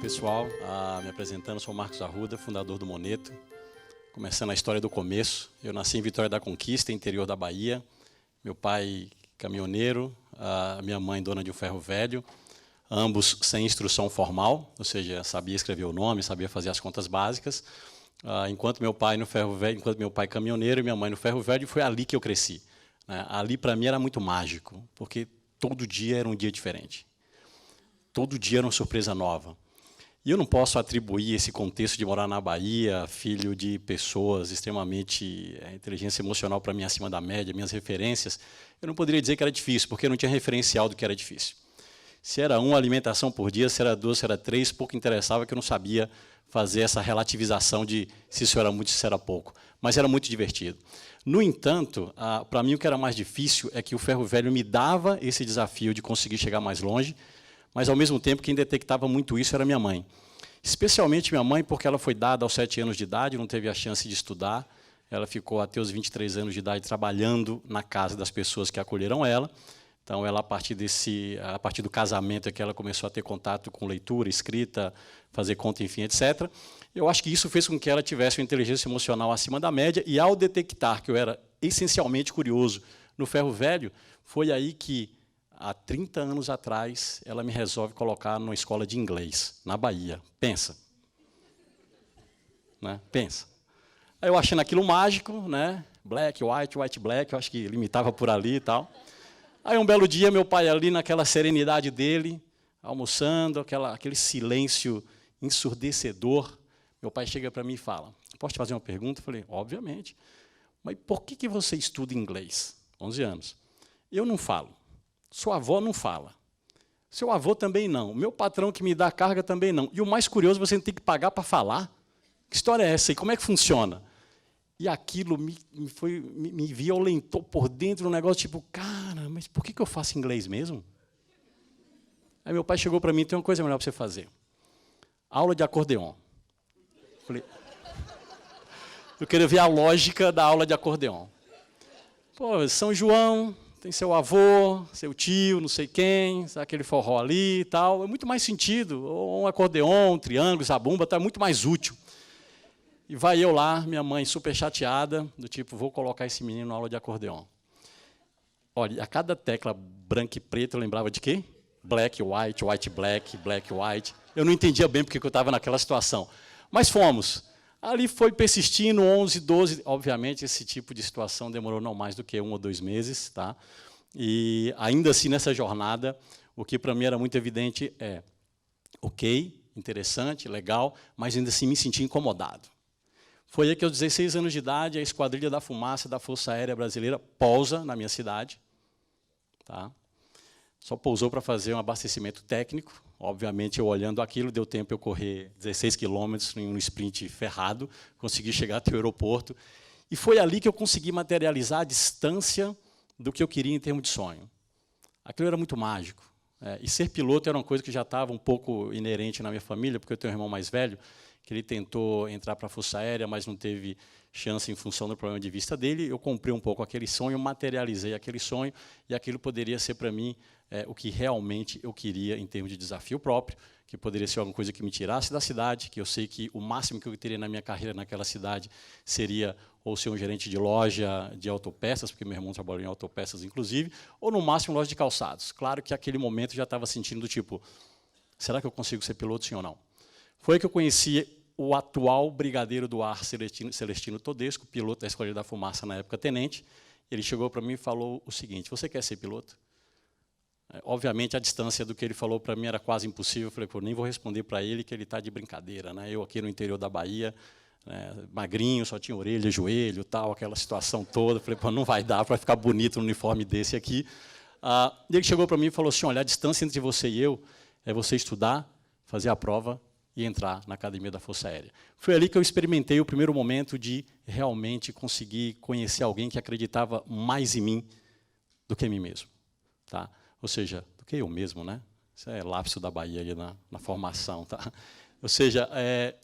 pessoal, me apresentando, sou Marcos Arruda, fundador do Moneto. Começando a história do começo, eu nasci em Vitória da Conquista, interior da Bahia. Meu pai, caminhoneiro, a minha mãe, dona de um ferro velho, ambos sem instrução formal, ou seja, sabia escrever o nome, sabia fazer as contas básicas. Enquanto meu pai no ferro velho, enquanto meu pai caminhoneiro e minha mãe no ferro velho, foi ali que eu cresci. Ali, para mim, era muito mágico, porque todo dia era um dia diferente. Todo dia era uma surpresa nova. E eu não posso atribuir esse contexto de morar na Bahia, filho de pessoas extremamente inteligência emocional para mim acima da média, minhas referências, eu não poderia dizer que era difícil, porque eu não tinha referencial do que era difícil. Se era uma alimentação por dia, se era duas, se era três, pouco interessava, que eu não sabia fazer essa relativização de se isso era muito, se isso era pouco. Mas era muito divertido. No entanto, para mim o que era mais difícil é que o ferro velho me dava esse desafio de conseguir chegar mais longe, mas, ao mesmo tempo, quem detectava muito isso era minha mãe. Especialmente minha mãe, porque ela foi dada aos 7 anos de idade, não teve a chance de estudar. Ela ficou até os 23 anos de idade trabalhando na casa das pessoas que acolheram ela. Então, ela, a partir do casamento, é que ela começou a ter contato com leitura, escrita, fazer conta, enfim, etc. Eu acho que isso fez com que ela tivesse uma inteligência emocional acima da média, e, ao detectar que eu era essencialmente curioso no ferro velho, foi aí que, há 30 anos atrás, ela me resolve colocar numa escola de inglês, na Bahia. Pensa. Né? Pensa. Aí eu achando aquilo mágico, né? Black, white, white, black, eu acho que limitava por ali e tal. Aí, um belo dia, meu pai ali, naquela serenidade dele, almoçando, aquele silêncio ensurdecedor, meu pai chega para mim e fala, posso te fazer uma pergunta? Eu falei, obviamente. Mas por que você estuda inglês? 11 anos. Eu não falo. Sua avó não fala. Seu avô também não. Meu patrão que me dá carga também não. E o mais curioso, você tem que pagar para falar. Que história é essa? E como é que funciona? E aquilo me violentou por dentro, um negócio tipo, cara, mas por que eu faço inglês mesmo? Aí meu pai chegou para mim, tem uma coisa melhor para você fazer. Aula de acordeon. Falei, eu queria ver a lógica da aula de acordeon. Pô, São João, tem seu avô, seu tio, não sei quem, aquele forró ali e tal. É muito mais sentido. Ou um acordeon, um triângulo, zabumba, está muito mais útil. E vai eu lá, minha mãe super chateada, do tipo, vou colocar esse menino na aula de acordeon. Olha, a cada tecla branca e preta eu lembrava de quê? Black, white, white, black, black, white. Eu não entendia bem porque eu estava naquela situação. Mas fomos. Ali foi persistindo, 11, 12, obviamente esse tipo de situação demorou não mais do que 1 ou 2 meses. Tá? E ainda assim, nessa jornada, o que para mim era muito evidente é, ok, interessante, legal, mas ainda assim me senti incomodado. Foi aí que aos 16 anos de idade, a Esquadrilha da Fumaça da Força Aérea Brasileira pousa na minha cidade. Tá? Só pousou para fazer um abastecimento técnico. Obviamente, eu olhando aquilo, deu tempo eu correr 16 quilômetros em um sprint ferrado, consegui chegar até o aeroporto. E foi ali que eu consegui materializar a distância do que eu queria em termos de sonho. Aquilo era muito mágico. E ser piloto era uma coisa que já estava um pouco inerente na minha família, porque eu tenho um irmão mais velho, que ele tentou entrar para a Força Aérea, mas não teve chance em função do problema de vista dele. Eu comprei um pouco aquele sonho, materializei aquele sonho, e aquilo poderia ser, para mim, o que realmente eu queria em termos de desafio próprio, que poderia ser alguma coisa que me tirasse da cidade, que eu sei que o máximo que eu teria na minha carreira naquela cidade seria ou ser um gerente de loja de autopeças, porque meu irmão trabalhou em autopeças, inclusive, ou, no máximo, loja de calçados. Claro que, naquele momento, eu já estava sentindo do tipo, será que eu consigo ser piloto, sim ou não? Foi aí que eu conheci o atual brigadeiro do ar, Celestino Todesco, piloto da Esquadrilha da Fumaça, na época tenente. Ele chegou para mim e falou o seguinte, você quer ser piloto? Obviamente, a distância do que ele falou para mim era quase impossível. Eu falei, pô, nem vou responder para ele que ele está de brincadeira. Né? Eu aqui no interior da Bahia, magrinho, só tinha orelha, joelho, tal, aquela situação toda. Eu falei, pô, não vai dar para ficar bonito no uniforme desse aqui. E ele chegou para mim e falou assim, olha, a distância entre você e eu é você estudar, fazer a prova e entrar na Academia da Força Aérea. Foi ali que eu experimentei o primeiro momento de realmente conseguir conhecer alguém que acreditava mais em mim do que em mim mesmo. Tá? Ou seja, do que eu mesmo, né? Isso é lapso da Bahia aí na formação. Tá? Ou seja,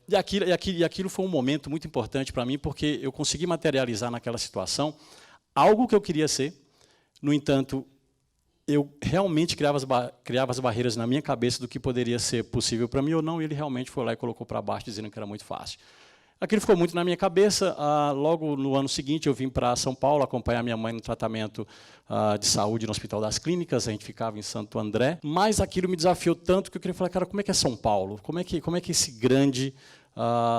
e aquilo foi um momento muito importante para mim, porque eu consegui materializar naquela situação algo que eu queria ser. No entanto, eu realmente criava as barreiras na minha cabeça do que poderia ser possível para mim ou não, e ele realmente foi lá e colocou para baixo, dizendo que era muito fácil. Aquilo ficou muito na minha cabeça. Logo no ano seguinte, eu vim para São Paulo acompanhar minha mãe no tratamento de saúde no Hospital das Clínicas. A gente ficava em Santo André. Mas aquilo me desafiou tanto que eu queria falar, cara, como é que é São Paulo? Como é que esse grande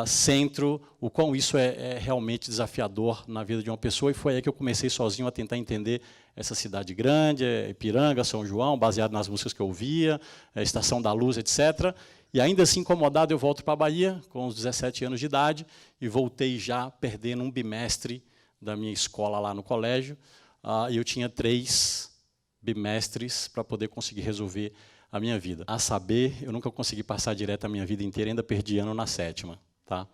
centro, o quão isso é realmente desafiador na vida de uma pessoa? E foi aí que eu comecei sozinho a tentar entender essa cidade grande, Ipiranga, São João, baseado nas músicas que eu ouvia, Estação da Luz, etc. E ainda assim, incomodado, eu volto para a Bahia, com os 17 anos de idade, e voltei já perdendo um bimestre da minha escola lá no colégio. E eu tinha 3 bimestres para poder conseguir resolver a minha vida. A saber, eu nunca consegui passar direto a minha vida inteira, ainda perdi ano na 7ª. Tá?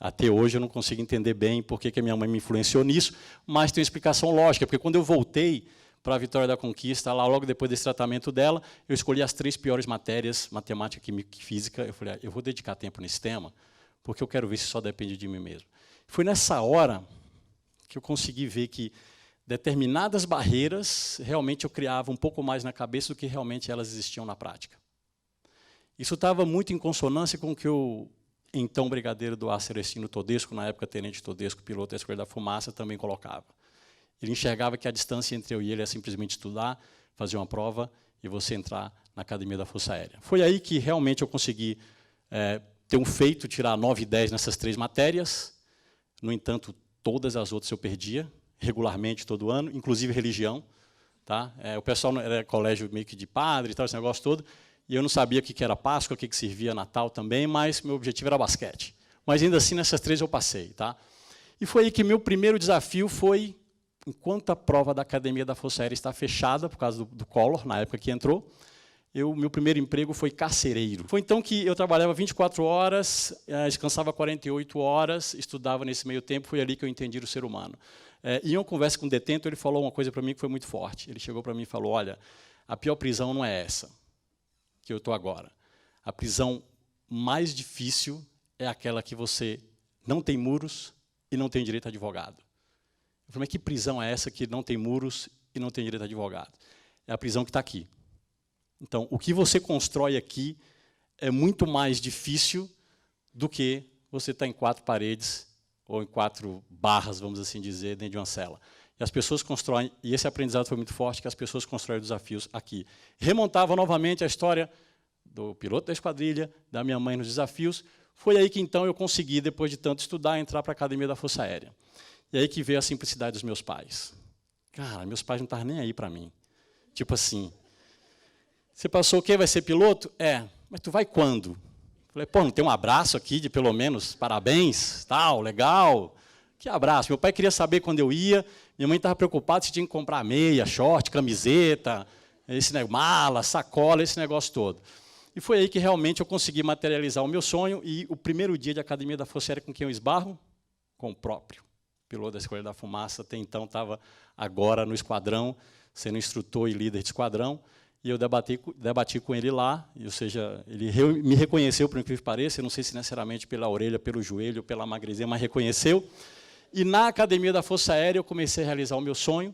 Até hoje eu não consigo entender bem por que a minha mãe me influenciou nisso, mas tem uma explicação lógica, porque quando eu voltei para a Vitória da Conquista, lá logo depois desse tratamento dela, eu escolhi as 3 piores matérias, matemática, química e física. Eu falei, eu vou dedicar tempo nesse tema, porque eu quero ver se só depende de mim mesmo. Foi nessa hora que eu consegui ver que determinadas barreiras, realmente eu criava um pouco mais na cabeça do que realmente elas existiam na prática. Isso estava muito em consonância com o que o então brigadeiro do Celestino Todesco, na época tenente Todesco, piloto da Escola da Fumaça, também colocava. Ele enxergava que a distância entre eu e ele é simplesmente estudar, fazer uma prova e você entrar na Academia da Força Aérea. Foi aí que realmente eu consegui ter um feito, tirar 9 e 10 nessas 3 matérias. No entanto, todas as outras eu perdia, regularmente, todo ano, inclusive religião. Tá? O pessoal era colégio meio que de padre, tal, esse negócio todo, e eu não sabia o que era Páscoa, o que servia Natal também, mas meu objetivo era basquete. Mas ainda assim, nessas 3 eu passei. Tá? E foi aí que meu primeiro desafio foi, enquanto a prova da Academia da Força Aérea está fechada, por causa do Collor, na época que entrou, meu primeiro emprego foi carcereiro. Foi então que eu trabalhava 24 horas, descansava 48 horas, estudava nesse meio tempo, foi ali que eu entendi o ser humano. Em uma conversa com um detento, ele falou uma coisa para mim que foi muito forte. Ele chegou para mim e falou, olha, a pior prisão não é essa, que eu estou agora. A prisão mais difícil é aquela que você não tem muros e não tem direito a advogado. Eu falei, mas que prisão é essa que não tem muros e não tem direito a advogado? É a prisão que está aqui. Então, o que você constrói aqui é muito mais difícil do que você estar em 4 paredes ou em 4 barras, vamos assim dizer, dentro de uma cela. E as pessoas constroem, e esse aprendizado foi muito forte, que as pessoas constroem desafios aqui. Remontava novamente a história do piloto da esquadrilha, da minha mãe nos desafios. Foi aí que, então, eu consegui, depois de tanto estudar, entrar para a Academia da Força Aérea. E aí que veio a simplicidade dos meus pais. Cara, meus pais não estavam nem aí para mim. Tipo assim, você passou o quê? Vai ser piloto? Mas tu vai quando? Falei, pô, não tem um abraço aqui de pelo menos parabéns, tal, legal. Que abraço? Meu pai queria saber quando eu ia, minha mãe estava preocupada se tinha que comprar meia, short, camiseta, mala, sacola, esse negócio todo. E foi aí que realmente eu consegui materializar o meu sonho, e o primeiro dia de Academia da Força Aérea com quem eu esbarro? Com o próprio piloto da Escola da Fumaça, até então estava agora no esquadrão, sendo instrutor e líder de esquadrão, e eu debati com ele lá, ou seja, ele me reconheceu, por incrível que pareça, eu não sei se necessariamente pela orelha, pelo joelho, pela magresia, mas reconheceu. E na Academia da Força Aérea eu comecei a realizar o meu sonho.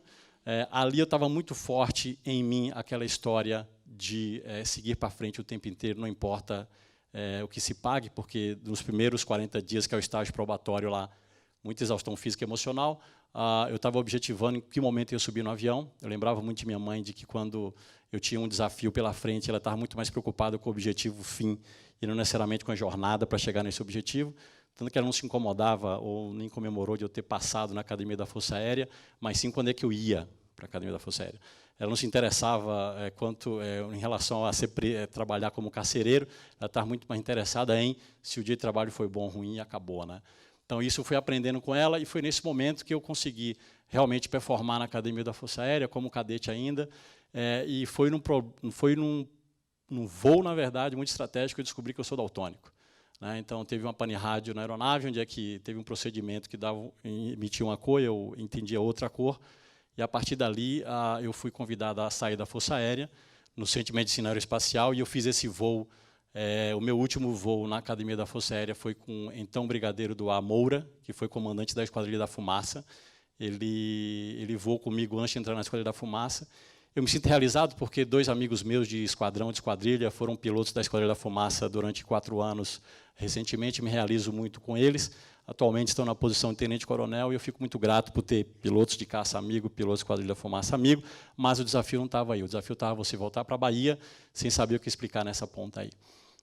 Ali eu estava muito forte em mim aquela história de seguir para frente o tempo inteiro, não importa o que se pague, porque nos primeiros 40 dias, que é o estágio probatório lá, muita exaustão física e emocional, eu estava objetivando em que momento eu ia subir no avião. Eu lembrava muito de minha mãe, de que quando eu tinha um desafio pela frente, ela estava muito mais preocupada com o objetivo fim, e não necessariamente com a jornada para chegar nesse objetivo. Tanto que ela não se incomodava ou nem comemorou de eu ter passado na Academia da Força Aérea, mas sim quando é que eu ia para a Academia da Força Aérea. Ela não se interessava em relação a trabalhar como carcereiro, ela estava muito mais interessada em se o dia de trabalho foi bom ou ruim e acabou. Né? Então, isso eu fui aprendendo com ela, e foi nesse momento que eu consegui realmente performar na Academia da Força Aérea, como cadete ainda, e foi num voo, na verdade, muito estratégico, eu descobri que eu sou daltônico. Né? Então, teve uma pane rádio na aeronave, onde teve um procedimento que emitia uma cor, eu entendia outra cor, e, a partir dali, eu fui convidado a sair da Força Aérea, no Centro de Medicina Aeroespacial, e eu fiz esse voo. O meu último voo na Academia da Força Aérea foi com o então brigadeiro do Moura, que foi comandante da Esquadrilha da Fumaça. Ele voou comigo antes de entrar na Esquadrilha da Fumaça, Eu me sinto realizado porque 2 amigos meus de esquadrão, de esquadrilha, foram pilotos da Esquadrilha da Fumaça durante 4 anos. Recentemente, me realizo muito com eles. Atualmente estão na posição de tenente-coronel e eu fico muito grato por ter pilotos de caça amigo, pilotos de Esquadrilha da Fumaça amigo, mas o desafio não estava aí. O desafio estava você voltar para a Bahia sem saber o que explicar nessa ponta aí.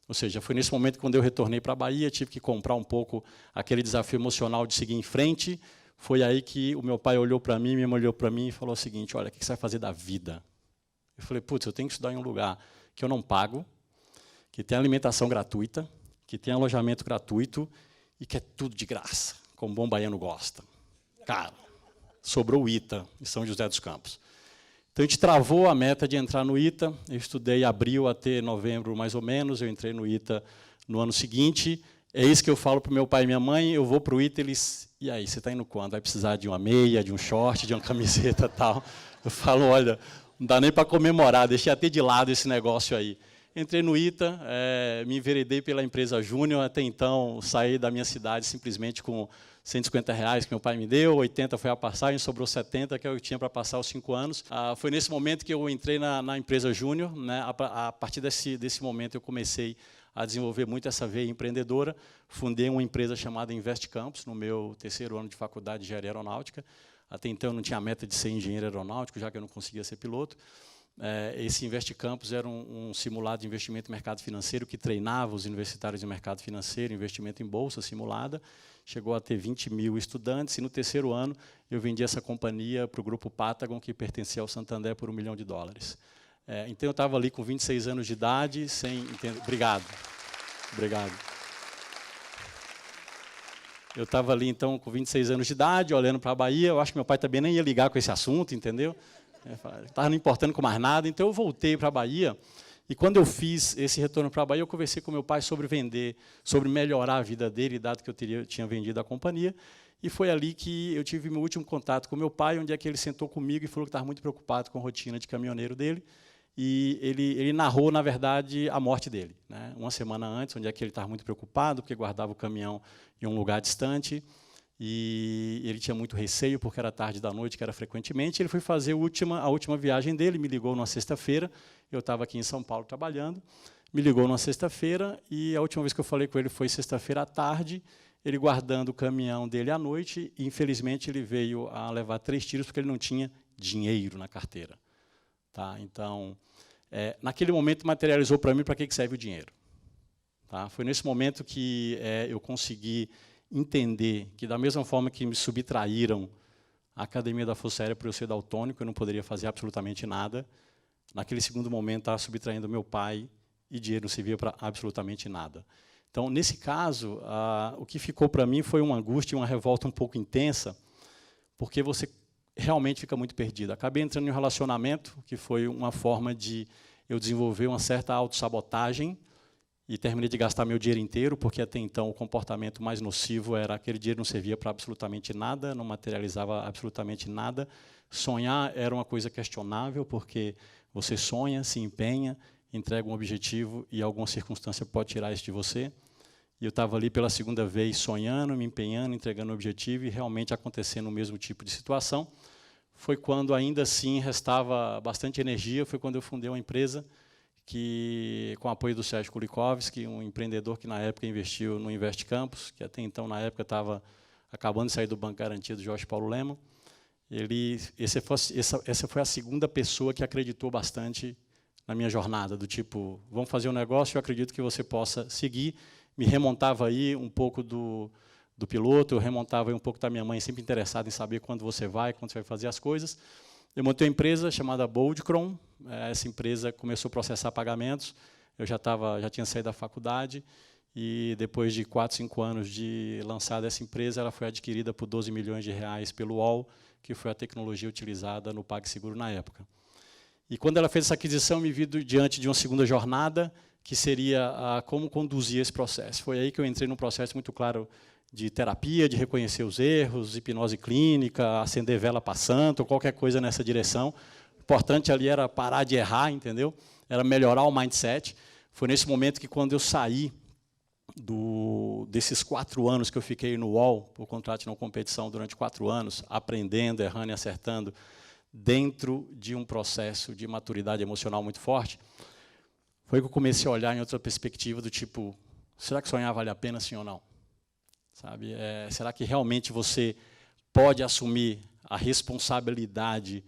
Ou seja, foi nesse momento, quando eu retornei para a Bahia, tive que comprar um pouco aquele desafio emocional de seguir em frente. Foi aí que o meu pai olhou para mim, minha mãe olhou para mim e falou o seguinte: olha, o que você vai fazer da vida? Eu falei, putz, eu tenho que estudar em um lugar que eu não pago, que tem alimentação gratuita, que tem alojamento gratuito e que é tudo de graça, como bom baiano gosta. Cara, sobrou o ITA, em São José dos Campos. Então, a gente travou a meta de entrar no ITA. Eu estudei abril até novembro, mais ou menos. Eu entrei no ITA no ano seguinte. É isso que eu falo para o meu pai e minha mãe. Eu vou para o ITA, eles... E aí, você está indo quando? Vai precisar de uma meia, de um short, de uma camiseta e tal. Eu falo, olha, não dá nem para comemorar, deixei até de lado esse negócio aí. Entrei no ITA, me enveredei pela empresa Júnior. Até então, saí da minha cidade simplesmente com R$150 que meu pai me deu, 80 foi a passagem, sobrou 70, que eu tinha para passar os 5 anos. Foi nesse momento que eu entrei na empresa Júnior, né? A partir desse momento eu comecei a desenvolver muito essa veia empreendedora. Fundei uma empresa chamada Invest Campus, no meu 3º ano de faculdade de engenharia aeronáutica. Até então eu não tinha a meta de ser engenheiro aeronáutico, já que eu não conseguia ser piloto. Esse Invest Campus era um simulado de investimento em mercado financeiro que treinava os universitários em mercado financeiro, investimento em bolsa simulada. Chegou a ter 20 mil estudantes, e no 3º ano eu vendi essa companhia para o Grupo Patagon, que pertencia ao Santander, por $1 milhão. Então eu estava ali com 26 anos de idade, sem entender. Obrigado. Obrigado. Eu estava ali, então, com 26 anos de idade, olhando para a Bahia. Eu acho que meu pai também nem ia ligar com esse assunto, entendeu? Estava não importando com mais nada, então eu voltei para a Bahia. E quando eu fiz esse retorno para a Bahia, eu conversei com meu pai sobre vender, sobre melhorar a vida dele, dado que eu tinha vendido a companhia. E foi ali que eu tive meu último contato com meu pai, onde é que ele sentou comigo e falou que estava muito preocupado com a rotina de caminhoneiro dele. E ele narrou, na verdade, a morte dele, né? Uma semana antes, onde é que ele estava muito preocupado, porque guardava o caminhão em um lugar distante. E ele tinha muito receio, porque era tarde da noite, que era frequentemente. Ele foi fazer a última viagem dele, me ligou numa sexta-feira. Eu estava aqui em São Paulo trabalhando. Me ligou numa sexta-feira, e a última vez que eu falei com ele foi sexta-feira à tarde, ele guardando o caminhão dele à noite, e, infelizmente, ele veio a levar 3 tiros, porque ele não tinha dinheiro na carteira. Tá? Então, naquele momento, materializou para mim para que serve o dinheiro. Tá? Foi nesse momento que eu consegui entender que, da mesma forma que me subtraíram a Academia da Força Aérea por eu ser daltônico, eu não poderia fazer absolutamente nada. Naquele segundo momento, estava subtraindo meu pai e dinheiro não servia para absolutamente nada. Então, nesse caso, o que ficou para mim foi uma angústia e uma revolta um pouco intensa, porque você realmente fica muito perdido. Acabei entrando em um relacionamento, que foi uma forma de eu desenvolver uma certa autossabotagem, e terminei de gastar meu dinheiro inteiro, porque até então o comportamento mais nocivo era aquele dinheiro não servia para absolutamente nada, não materializava absolutamente nada. Sonhar era uma coisa questionável, porque você sonha, se empenha, entrega um objetivo e alguma circunstância pode tirar isso de você. E eu estava ali pela 2ª vez sonhando, me empenhando, entregando um objetivo e realmente acontecendo o mesmo tipo de situação. Foi quando, ainda assim, restava bastante energia, foi quando eu fundei uma empresa que, com o apoio do Sérgio Kulikovski, um empreendedor que, na época, investiu no Invest Campus, que até então, na época, estava acabando de sair do Banco Garantido, Jorge Paulo Lema. Essa foi a 2ª pessoa que acreditou bastante na minha jornada, do tipo, vamos fazer um negócio, eu acredito que você possa seguir. Me remontava aí um pouco do piloto, eu remontava aí um pouco da minha mãe, sempre interessada em saber quando você vai fazer as coisas. Eu montei uma empresa chamada Boldcron. Essa empresa começou a processar pagamentos. Eu já tinha saído da faculdade, e depois de 4, 5 anos de lançada essa empresa, ela foi adquirida por R$12 milhões pelo UOL, que foi a tecnologia utilizada no PagSeguro na época. E quando ela fez essa aquisição, me vi diante de uma segunda jornada, que seria como conduzir esse processo. Foi aí que eu entrei num processo muito claro de terapia, de reconhecer os erros, hipnose clínica, acender vela para santo, ou qualquer coisa nessa direção. O importante ali era parar de errar, entendeu? Era melhorar o mindset. Foi nesse momento que, quando eu saí desses 4 anos que eu fiquei no UOL, por contrato de não competição, durante 4 anos, aprendendo, errando e acertando, dentro de um processo de maturidade emocional muito forte, foi que eu comecei a olhar em outra perspectiva do tipo, será que sonhar vale a pena, sim ou não? Sabe? Será que realmente você pode assumir a responsabilidade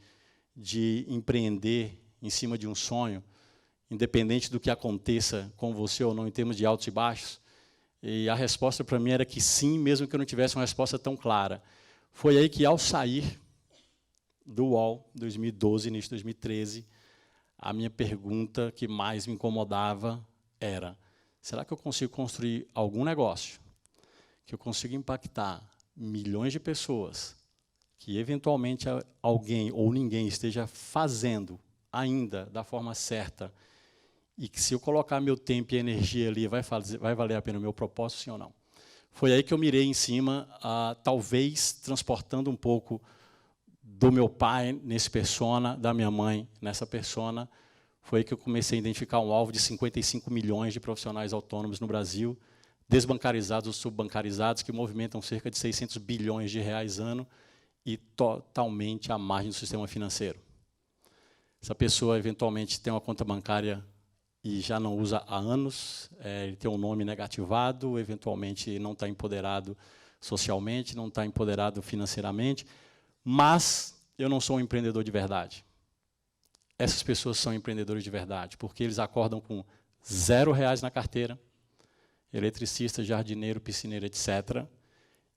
de empreender em cima de um sonho, independente do que aconteça com você ou não, em termos de altos e baixos? E a resposta para mim era que sim, mesmo que eu não tivesse uma resposta tão clara. Foi aí que, ao sair do UOL, 2012, início de 2013, a minha pergunta que mais me incomodava era, será que eu consigo construir algum negócio que eu consiga impactar milhões de pessoas, que eventualmente alguém ou ninguém esteja fazendo ainda da forma certa, e que se eu colocar meu tempo e energia ali, vai valer a pena o meu propósito, sim ou não? Foi aí que eu mirei em cima, talvez transportando um pouco do meu pai nesse persona, da minha mãe nessa persona, foi aí que eu comecei a identificar um alvo de 55 milhões de profissionais autônomos no Brasil, desbancarizados ou subbancarizados, que movimentam cerca de 600 bilhões de reais ano e totalmente à margem do sistema financeiro. Essa pessoa, eventualmente, tem uma conta bancária e já não usa há anos, ele tem um nome negativado, eventualmente não está empoderado socialmente, não está empoderado financeiramente, mas eu não sou um empreendedor de verdade. Essas pessoas são empreendedores de verdade, porque eles acordam com R$0 na carteira, eletricista, jardineiro, piscineiro, etc.,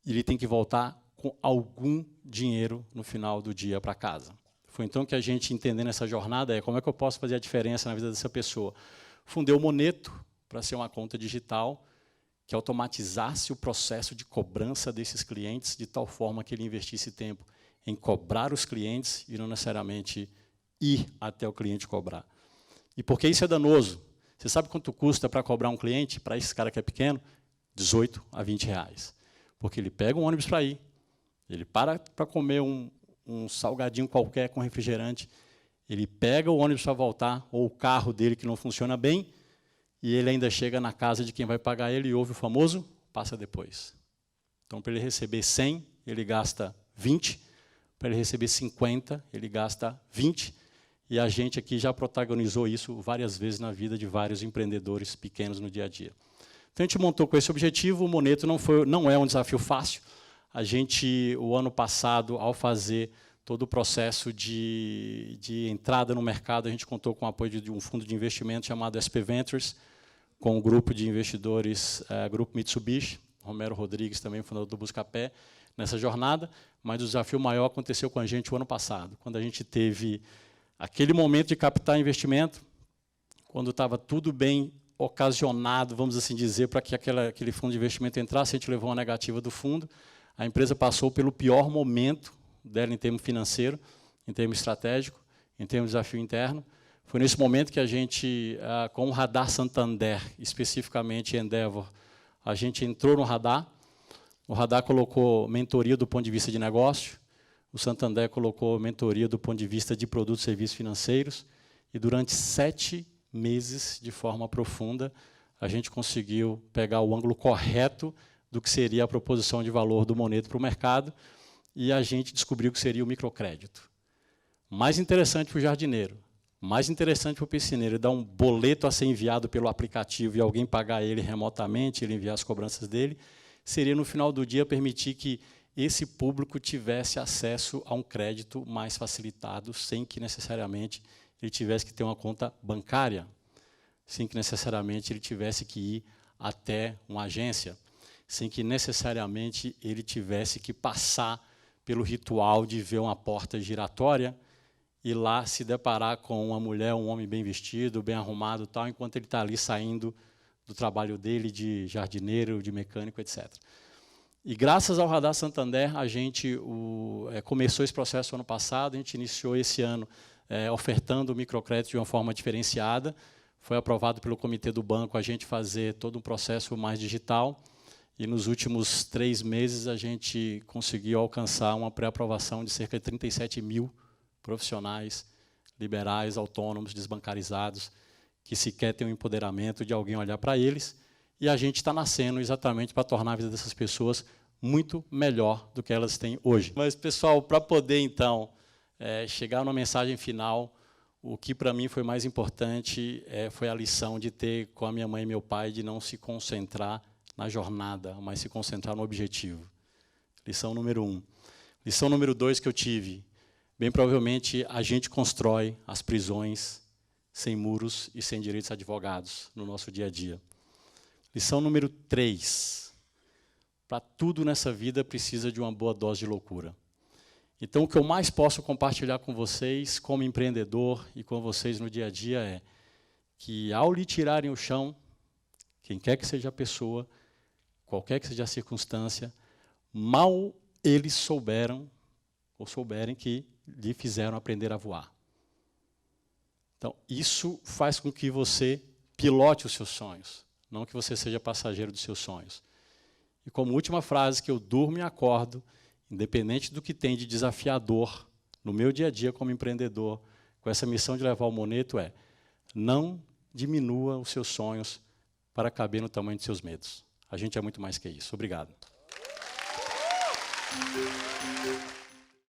e ele tem que voltar com algum dinheiro no final do dia para casa. Foi então que a gente, entendendo essa jornada, como é que eu posso fazer a diferença na vida dessa pessoa? Fundei o Moneto para ser uma conta digital que automatizasse o processo de cobrança desses clientes de tal forma que ele investisse tempo em cobrar os clientes e não necessariamente ir até o cliente cobrar. E por que isso é danoso? Você sabe quanto custa para cobrar um cliente, para esse cara que é pequeno? 18 a 20 reais. Porque ele pega um ônibus para ir, ele para comer um salgadinho qualquer com refrigerante, ele pega o ônibus para voltar, ou o carro dele que não funciona bem, e ele ainda chega na casa de quem vai pagar ele e ouve o famoso passa depois. Então, para ele receber 100, ele gasta 20, para ele receber 50, ele gasta 20, e a gente aqui já protagonizou isso várias vezes na vida de vários empreendedores pequenos no dia a dia. Então, a gente montou com esse objetivo. O Moneto não é um desafio fácil. A gente, o ano passado, ao fazer todo o processo de entrada no mercado, a gente contou com o apoio de um fundo de investimento chamado SP Ventures, com um grupo de investidores, Grupo Mitsubishi, Romero Rodrigues, também fundador do Buscapé, nessa jornada, mas o desafio maior aconteceu com a gente o ano passado, quando a gente teve aquele momento de captar investimento, quando estava tudo bem ocasionado, vamos assim dizer, para que aquele fundo de investimento entrasse, a gente levou uma negativa do fundo, a empresa passou pelo pior momento dela em termos financeiro, em termos estratégico, em termos de desafio interno. Foi nesse momento que a gente, com o Radar Santander, especificamente Endeavor, a gente entrou no Radar. O Radar colocou mentoria do ponto de vista de negócio, o Santander colocou mentoria do ponto de vista de produtos e serviços financeiros, e durante 7 meses, de forma profunda, a gente conseguiu pegar o ângulo correto do que seria a proposição de valor do Moneto para o mercado, e a gente descobriu que seria o microcrédito. Mais interessante para o jardineiro, mais interessante para o piscineiro, dar um boleto a ser enviado pelo aplicativo e alguém pagar ele remotamente, ele enviar as cobranças dele, seria, no final do dia, permitir que esse público tivesse acesso a um crédito mais facilitado, sem que necessariamente ele tivesse que ter uma conta bancária, sem que necessariamente ele tivesse que ir até uma agência, sem que necessariamente ele tivesse que passar pelo ritual de ver uma porta giratória e lá se deparar com uma mulher, um homem bem vestido, bem arrumado, tal, enquanto ele está ali saindo do trabalho dele de jardineiro, de mecânico, etc. E graças ao Radar Santander, a gente começou esse processo ano passado, a gente iniciou esse ano ofertando o microcrédito de uma forma diferenciada. Foi aprovado pelo comitê do banco a gente fazer todo um processo mais digital. E nos últimos 3 meses a gente conseguiu alcançar uma pré-aprovação de cerca de 37 mil profissionais liberais, autônomos, desbancarizados, que sequer têm o empoderamento de alguém olhar para eles. E a gente está nascendo exatamente para tornar a vida dessas pessoas muito melhor do que elas têm hoje. Mas, pessoal, para poder, então, chegar numa mensagem final, o que para mim foi mais importante foi a lição de ter com a minha mãe e meu pai de não se concentrar na jornada, mas se concentrar no objetivo. Lição número 1. Lição número 2 que eu tive. Bem provavelmente a gente constrói as prisões sem muros e sem direitos advogados no nosso dia a dia. Lição número 3. Para tudo nessa vida precisa de uma boa dose de loucura. Então, o que eu mais posso compartilhar com vocês, como empreendedor e com vocês no dia a dia, é que, ao lhe tirarem o chão, quem quer que seja a pessoa, qualquer que seja a circunstância, mal eles souberem que lhe fizeram aprender a voar. Então, isso faz com que você pilote os seus sonhos, não que você seja passageiro dos seus sonhos. E como última frase, que eu durmo e acordo, independente do que tem de desafiador no meu dia a dia como empreendedor, com essa missão de levar o moneto, não diminua os seus sonhos para caber no tamanho dos seus medos. A gente é muito mais que isso. Obrigado.